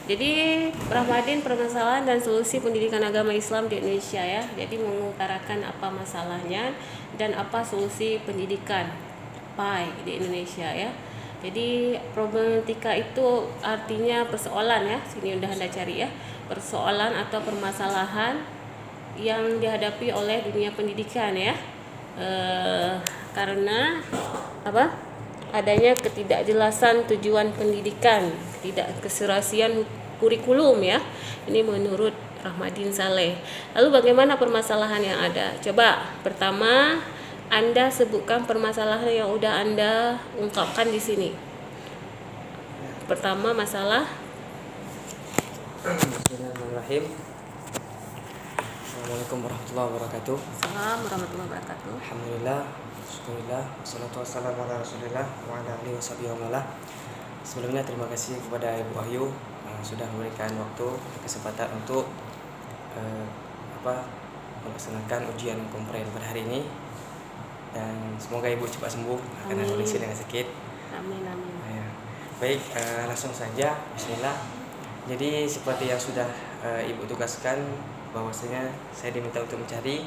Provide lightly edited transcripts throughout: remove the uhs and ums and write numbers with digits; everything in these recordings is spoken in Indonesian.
Jadi Rahmadin, permasalahan dan solusi pendidikan agama Islam di Indonesia ya. Jadi mengutarakan apa masalahnya dan apa solusi pendidikan PAI di Indonesia ya. Jadi problematika itu artinya persoalan ya. Sini udah Anda cari ya. Persoalan atau permasalahan yang dihadapi oleh dunia pendidikan ya. Karena apa? Adanya ketidakjelasan tujuan pendidikan, ketidakkeserasian kurikulum ya. Ini menurut Rahmadin Saleh. Lalu bagaimana permasalahan yang ada? Coba pertama Anda sebutkan permasalahan yang udah Anda ungkapkan di sini. Pertama masalah. Bismillahirrahmanirrahim. Assalamualaikum warahmatullahi wabarakatuh. Assalamualaikum warahmatullahi wabarakatuh. Alhamdulillah, syukurillah, wassalatu wassalamu ala rasulillah wa ala alihi wa sahbihi wa malah. Sebelumnya terima kasih kepada Ibu Wahyu sudah memberikan waktu kesempatan untuk melaksanakan ujian komperen pada hari ini, dan semoga Ibu cepat sembuh karena kondisi dengan sakit. Amin amin. Baik, langsung saja. Bismillah. Jadi seperti yang sudah Ibu tugaskan, bahwasanya saya diminta untuk mencari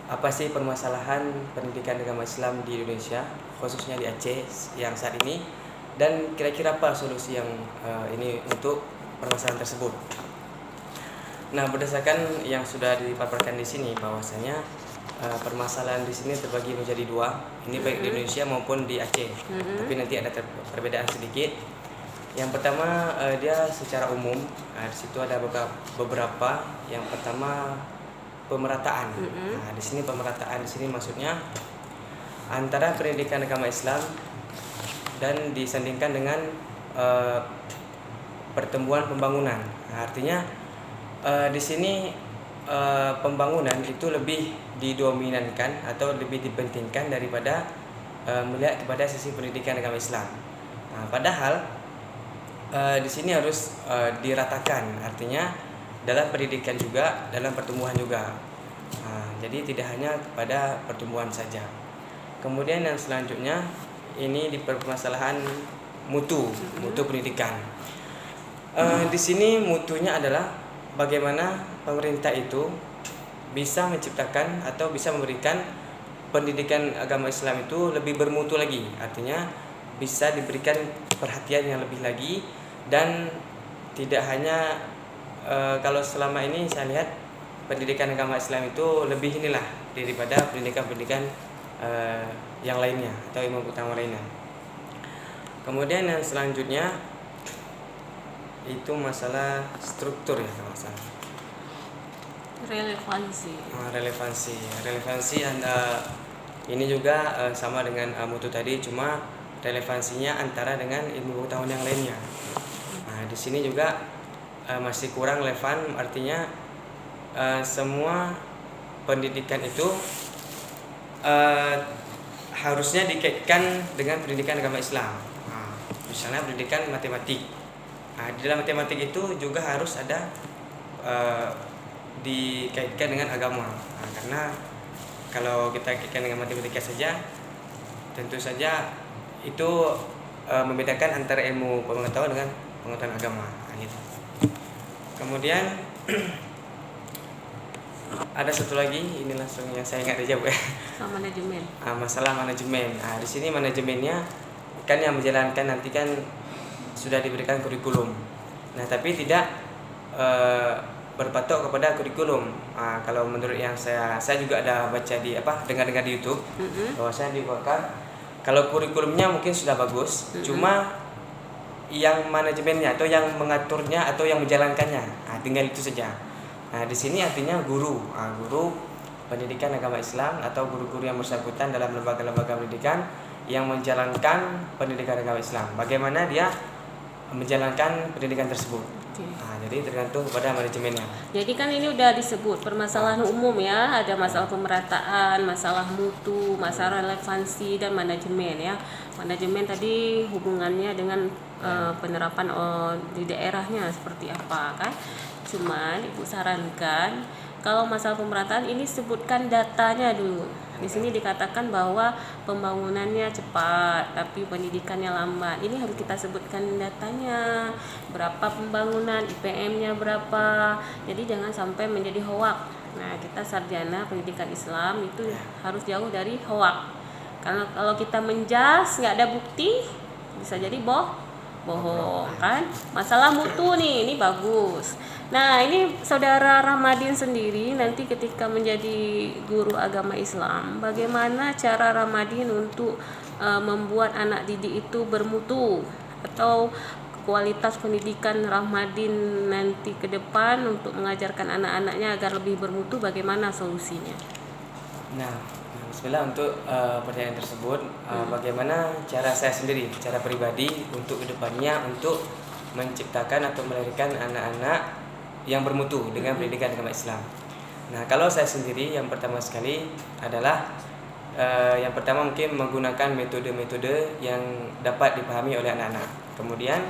apa sih permasalahan pendidikan agama Islam di Indonesia, khususnya di Aceh yang saat ini, dan kira-kira apa solusi yang ini untuk permasalahan tersebut. Nah, berdasarkan yang sudah dipaparkan di sini, bahwasanya permasalahan di sini terbagi menjadi dua. Ini baik di Indonesia maupun di Aceh. Tapi nanti ada perbedaan sedikit. Yang pertama dia secara umum. Di situ ada beberapa. Yang pertama pemerataan. Nah, di sini pemerataan di sini maksudnya antara pendidikan agama Islam dan disandingkan dengan pertumbuhan pembangunan. Nah, artinya di sini pembangunan itu lebih didominankan atau lebih dipentingkan daripada melihat kepada sisi pendidikan agama Islam. Nah, padahal di sini harus diratakan, artinya dalam pendidikan juga, dalam pertumbuhan juga. Nah, jadi tidak hanya pada pertumbuhan saja. Kemudian yang selanjutnya ini di permasalahan mutu pendidikan. Di sini mutunya adalah bagaimana pemerintah itu bisa menciptakan atau bisa memberikan pendidikan agama Islam itu lebih bermutu lagi, artinya bisa diberikan perhatian yang lebih lagi, dan tidak hanya kalau selama ini saya lihat pendidikan agama Islam itu lebih inilah daripada pendidikan yang lainnya atau ilmu utama lainnya. Kemudian yang selanjutnya itu masalah struktur ya, kalau salah. Relevansi ini juga sama dengan mutu tadi, cuma relevansinya antara dengan ilmu pengetahuan yang lainnya. Nah, di sini juga masih kurang relevan, artinya semua pendidikan itu harusnya dikaitkan dengan pendidikan agama Islam. Nah, misalnya pendidikan matematik. Nah, di dalam matematik itu juga harus ada dikaitkan dengan agama. Nah, karena kalau kita kaitkan dengan matematika saja, tentu saja itu membedakan antara ilmu pengetahuan dengan pengetahuan agama. Nah, gitu. Kemudian ada satu lagi, ini langsung yang saya ingat aja Bu ya. Manajemen. Masalah manajemen. Nah, di sini manajemennya kan yang menjalankan nanti kan sudah diberikan kurikulum. Nah, tapi tidak berpatok kepada kurikulum. Kalau menurut yang saya juga ada baca di dengar di YouTube, bahwasanya di Golkar kalau kurikulumnya mungkin sudah bagus, cuma yang manajemennya atau yang mengaturnya atau yang menjalankannya, tinggal itu saja. Nah, di sini artinya guru pendidikan agama Islam atau guru-guru yang bersangkutan dalam lembaga-lembaga pendidikan yang menjalankan pendidikan agama Islam. Bagaimana dia menjalankan pendidikan tersebut. Nah, jadi tergantung kepada manajemennya. Jadi kan ini udah disebut permasalahan umum ya, ada masalah pemerataan, masalah mutu, masalah relevansi, dan manajemen ya. Manajemen tadi hubungannya dengan penerapan di daerahnya seperti apa kan. Cuman Ibu sarankan kalau masalah pemerataan ini sebutkan datanya dulu. Di sini dikatakan bahwa pembangunannya cepat tapi pendidikannya lambat. Ini harus kita sebutkan datanya, berapa pembangunan, IPM-nya berapa. Jadi jangan sampai menjadi hoak. Nah, kita sarjana pendidikan Islam itu harus jauh dari hoak. Karena kalau kita menjas nggak ada bukti, bisa jadi bohong kan. Masalah mutu nih, ini bagus. Nah, ini saudara Ramadhin sendiri nanti ketika menjadi guru agama Islam, bagaimana cara Ramadhin untuk membuat anak didik itu bermutu, atau kualitas pendidikan Ramadhin nanti ke depan untuk mengajarkan anak-anaknya agar lebih bermutu, bagaimana solusinya? Nah, bismillah untuk pertanyaan tersebut, bagaimana cara saya sendiri, cara pribadi untuk kedepannya untuk menciptakan atau melahirkan anak-anak yang bermutu dengan pendidikan agama Islam. Nah, kalau saya sendiri yang pertama sekali adalah yang pertama mungkin menggunakan metode-metode yang dapat dipahami oleh anak-anak. Kemudian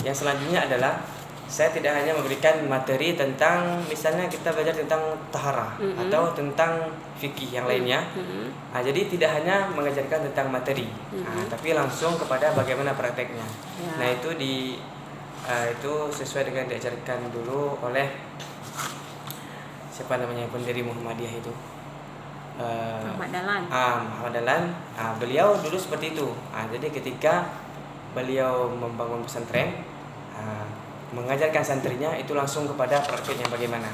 yang selanjutnya adalah saya tidak hanya memberikan materi tentang, misalnya kita belajar tentang taharah atau tentang fikih yang lainnya. Nah, jadi tidak hanya mengajarkan tentang materi, tapi langsung kepada bagaimana prakteknya. Nah, itu itu sesuai dengan diajarkan dulu oleh siapa namanya, pendiri Muhammadiyah itu, Muhammad Dahlan. Beliau dulu seperti itu. Jadi ketika beliau membangun pesantren, mengajarkan santrinya itu langsung kepada prakteknya bagaimana.